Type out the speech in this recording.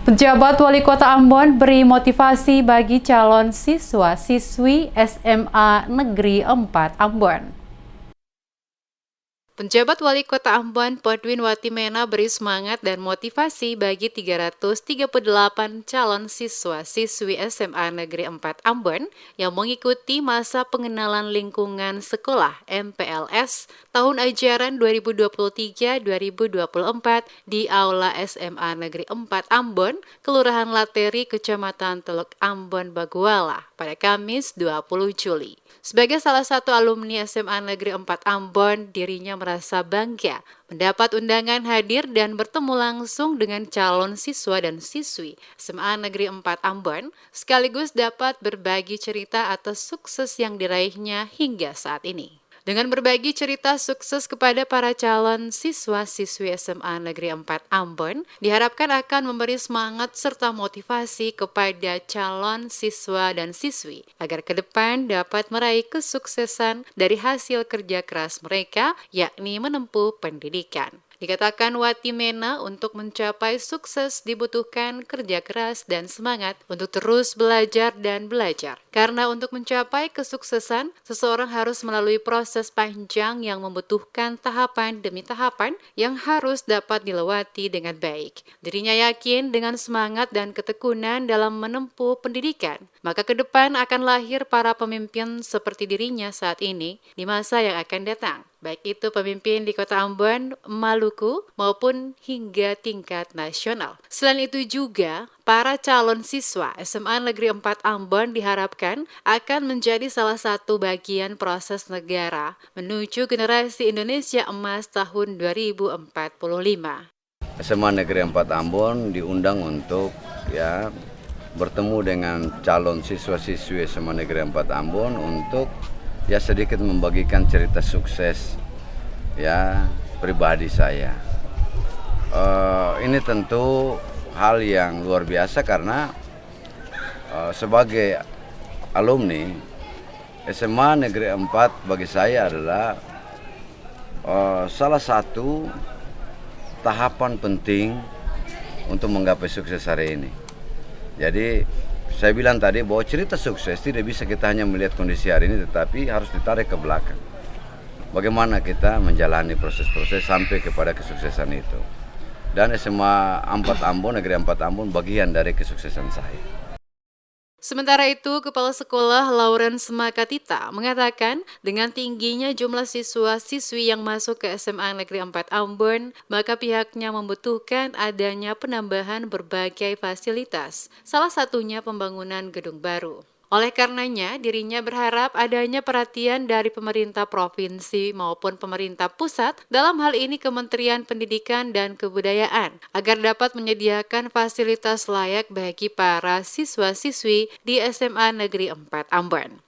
Pejabat Wali Kota Ambon beri motivasi bagi calon siswa-siswi SMA Negeri 4 Ambon. Penjabat Wali Kota Ambon, Podwin Watimena beri semangat dan motivasi bagi 338 calon siswa-siswi SMA Negeri 4 Ambon yang mengikuti masa pengenalan lingkungan sekolah MPLS tahun ajaran 2023-2024 di Aula SMA Negeri 4 Ambon, Kelurahan Lateri, Kecamatan Teluk Ambon, Baguala pada Kamis 20 Juli. Sebagai salah satu alumni SMA Negeri 4 Ambon, dirinya merasa bangga mendapat undangan hadir dan bertemu langsung dengan calon siswa dan siswi SMA Negeri 4 Ambon, sekaligus dapat berbagi cerita atas sukses yang diraihnya hingga saat ini. Dengan berbagi cerita sukses kepada para calon siswa-siswi SMA Negeri 4 Ambon, diharapkan akan memberi semangat serta motivasi kepada calon siswa dan siswi agar ke depan dapat meraih kesuksesan dari hasil kerja keras mereka, yakni menempuh pendidikan. Dikatakan Watimena, untuk mencapai sukses dibutuhkan kerja keras dan semangat untuk terus belajar dan belajar. Karena untuk mencapai kesuksesan, seseorang harus melalui proses panjang yang membutuhkan tahapan demi tahapan yang harus dapat dilewati dengan baik. Dirinya yakin dengan semangat dan ketekunan dalam menempuh pendidikan, maka ke depan akan lahir para pemimpin seperti dirinya saat ini di masa yang akan datang. Baik itu pemimpin di Kota Ambon, Maluku, maupun hingga tingkat nasional. Selain itu juga, para calon siswa SMA Negeri 4 Ambon diharapkan akan menjadi salah satu bagian proses negara menuju generasi Indonesia Emas tahun 2045. SMA Negeri 4 Ambon diundang untuk bertemu dengan calon siswa-siswi SMA Negeri 4 Ambon untuk sedikit membagikan cerita sukses pribadi saya. Ini tentu hal yang luar biasa karena sebagai alumni SMA Negeri 4 bagi saya adalah salah satu tahapan penting untuk menggapai sukses hari ini. Jadi saya bilang tadi bahwa cerita sukses tidak bisa kita hanya melihat kondisi hari ini, tetapi harus ditarik ke belakang. Bagaimana kita menjalani proses-proses sampai kepada kesuksesan itu. Dan SMA 4 Ambon, Negeri 4 Ambon bagian dari kesuksesan saya. Sementara itu, Kepala Sekolah Lawrence Makatita mengatakan dengan tingginya jumlah siswa-siswi yang masuk ke SMA Negeri 4 Ambon, maka pihaknya membutuhkan adanya penambahan berbagai fasilitas, salah satunya pembangunan gedung baru. Oleh karenanya, dirinya berharap adanya perhatian dari pemerintah provinsi maupun pemerintah pusat, dalam hal ini Kementerian Pendidikan dan Kebudayaan, agar dapat menyediakan fasilitas layak bagi para siswa-siswi di SMA Negeri 4 Ambon.